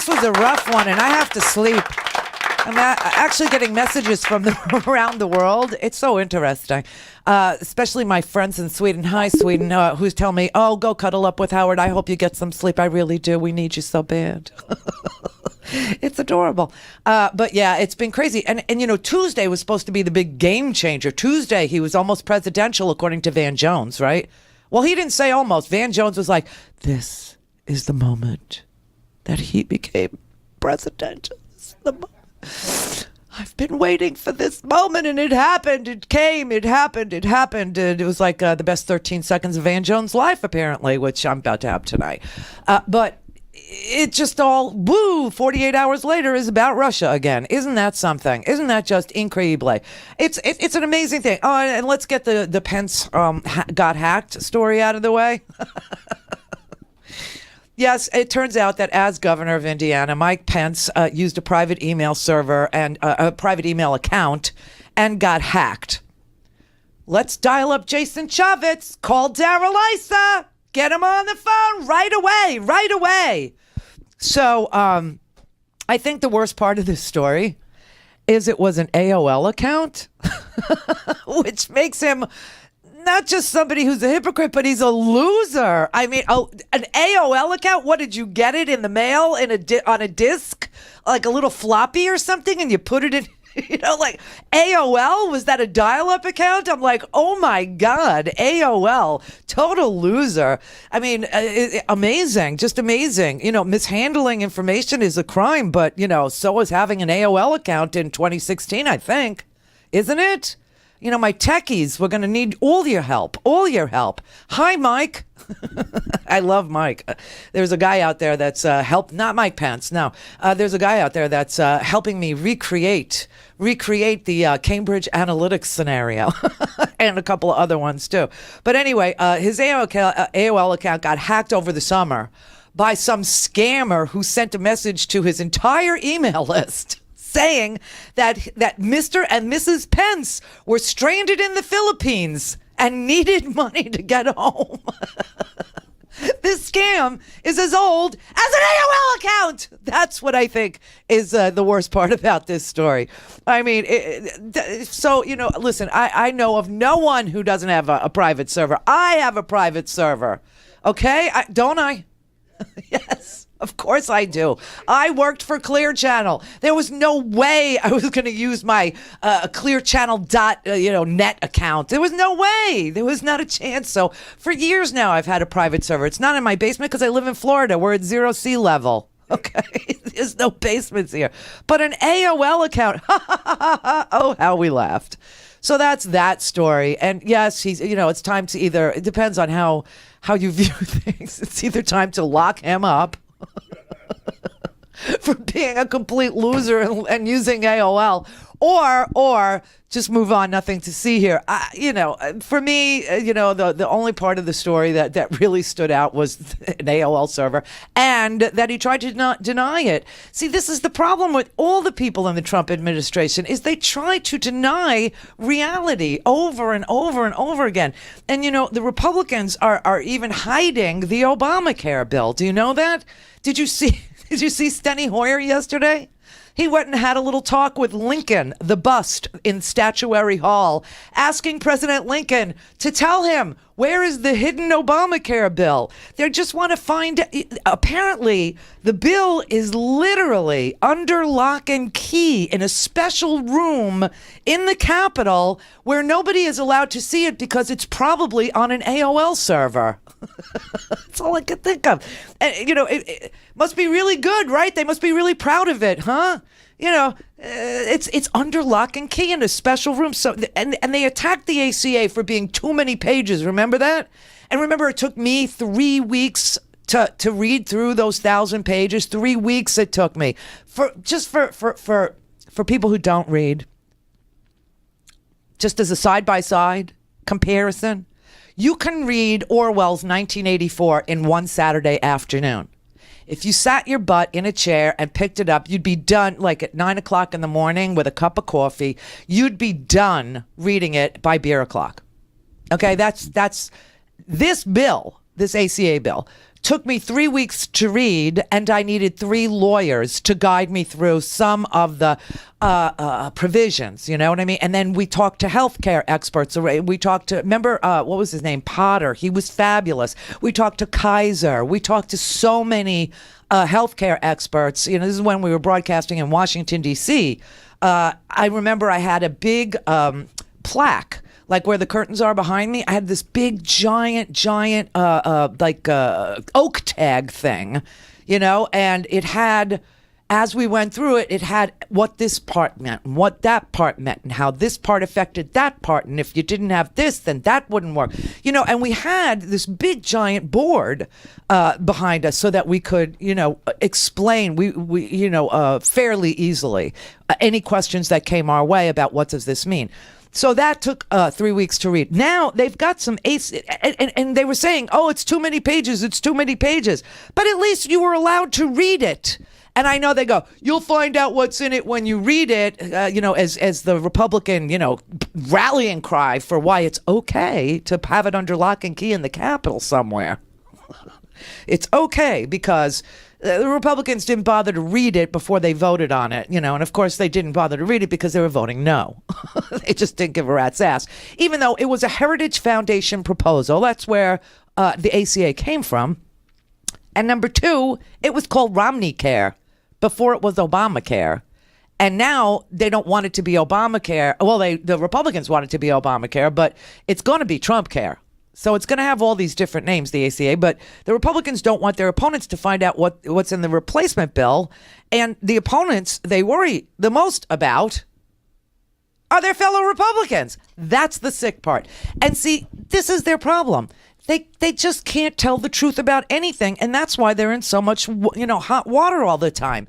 this was a rough one, and I have to sleep. I'm actually getting messages from around the world. It's so interesting, especially my friends in Sweden. Hi, Sweden, who's telling me, oh, go cuddle up with Howard. I hope you get some sleep. I really do. We need you so bad. It's adorable. But yeah, it's been crazy. And Tuesday was supposed to be the big game changer. Tuesday, he was almost presidential, according to Van Jones, right? Well, he didn't say almost. Van Jones was like, this is the moment that he became presidential. This is the moment. I've been waiting for this moment, and it happened. It came. It happened. It happened. And it was like the best 13 seconds of Van Jones' life, apparently, which I'm about to have tonight. But it just all, 48 hours later is about Russia again. Isn't that something? Isn't that just incredible? It's an amazing thing. Oh, and let's get the Pence got hacked story out of the way. Yes, it turns out that as governor of Indiana, Mike Pence used a private email server and a private email account and got hacked. Let's dial up Jason Chavez. Call Daryl Issa. Get him on the phone right away, right away. So I think the worst part of this story is it was an AOL account, which makes him not just somebody who's a hypocrite, but he's a loser. I mean, an AOL account? What, did you get it in the mail on a disc? Like a little floppy or something, and you put it in, like AOL? Was that a dial-up account? I'm like, oh my God, AOL. Total loser. I mean, amazing, just amazing. Mishandling information is a crime, but, so is having an AOL account in 2016, I think. Isn't it? My techies, we're going to need all your help. Hi, Mike. I love Mike. There's a guy out there that's not Mike Pence. No, there's a guy out there that's helping me recreate the Cambridge Analytics scenario and a couple of other ones too. But anyway, his AOL account got hacked over the summer by some scammer who sent a message to his entire email list saying that Mr. and Mrs. Pence were stranded in the Philippines and needed money to get home. This scam is as old as an AOL account. That's what I think is the worst part about this story. I mean, listen, I know of no one who doesn't have a private server. I have a private server. Okay? Don't I? Yes. Of course I do. I worked for Clear Channel. There was no way I was going to use my Clear Channel net account. There was no way. There was not a chance. So for years now, I've had a private server. It's not in my basement because I live in Florida. We're at 0 sea level. Okay, there's no basements here. But an AOL account. Oh, how we laughed. So that's that story. And yes, it's time to it depends on how you view things. It's either time to lock him up for being a complete loser and using AOL, or just move on. Nothing to see here. For me, the only part of the story that really stood out was an AOL server, and that he tried to not deny it. See, this is the problem with all the people in the Trump administration, is they try to deny reality over and over and over again. And the Republicans are even hiding the Obamacare bill. Do you know that? Did you see Steny Hoyer yesterday? He went and had a little talk with Lincoln, the bust in Statuary Hall, asking President Lincoln to tell him, where is the hidden Obamacare bill? They just want to find, apparently, the bill is literally under lock and key in a special room in the Capitol where nobody is allowed to see it because it's probably on an AOL server. That's all I could think of. And, it must be really good, right? They must be really proud of it, huh? It's under lock and key in a special room. So, and they attacked the ACA for being too many pages. Remember that? And remember, it took me 3 weeks to read through those 1,000 pages. 3 weeks it took me for people who don't read. Just as a side-by-side comparison, you can read Orwell's 1984 in one Saturday afternoon. If you sat your butt in a chair and picked it up, you'd be done like at 9 o'clock in the morning with a cup of coffee. You'd be done reading it by beer o'clock. Okay, that's this bill, this ACA bill, took me 3 weeks to read, and I needed 3 lawyers to guide me through some of the provisions. You know what I mean? And then we talked to healthcare experts. We talked to, remember, what was his name? Potter. He was fabulous. We talked to Kaiser. We talked to so many healthcare experts. You know, this is when we were broadcasting in Washington, D.C. I remember I had a big plaque, like where the curtains are behind me. I had this big, giant, oak tag thing, you know, and it had, as we went through it, it had what this part meant and what that part meant and how this part affected that part. And if you didn't have this, then that wouldn't work, you know, and we had this big, giant board behind us so that we could, you know, explain, fairly easily any questions that came our way about what does this mean. So that took 3 weeks to read. Now they've got some and they were saying, oh, it's too many pages. It's too many pages. But at least you were allowed to read it. And I know they go, you'll find out what's in it when you read it, as the Republican, rallying cry for why it's okay to have it under lock and key in the Capitol somewhere. It's okay because the Republicans didn't bother to read it before they voted on it, and of course they didn't bother to read it because they were voting no. They just didn't give a rat's ass, even though it was a Heritage Foundation proposal. That's where the ACA came from. And number 2, it was called Romney Care before it was Obamacare. And now they don't want it to be Obamacare. Well, the Republicans want it to be Obamacare, but it's going to be Trump Care. So it's going to have all these different names, the ACA, but the Republicans don't want their opponents to find out what's in the replacement bill. And the opponents they worry the most about are their fellow Republicans. That's the sick part. And see, this is their problem. They just can't tell the truth about anything. And that's why they're in so much, hot water all the time.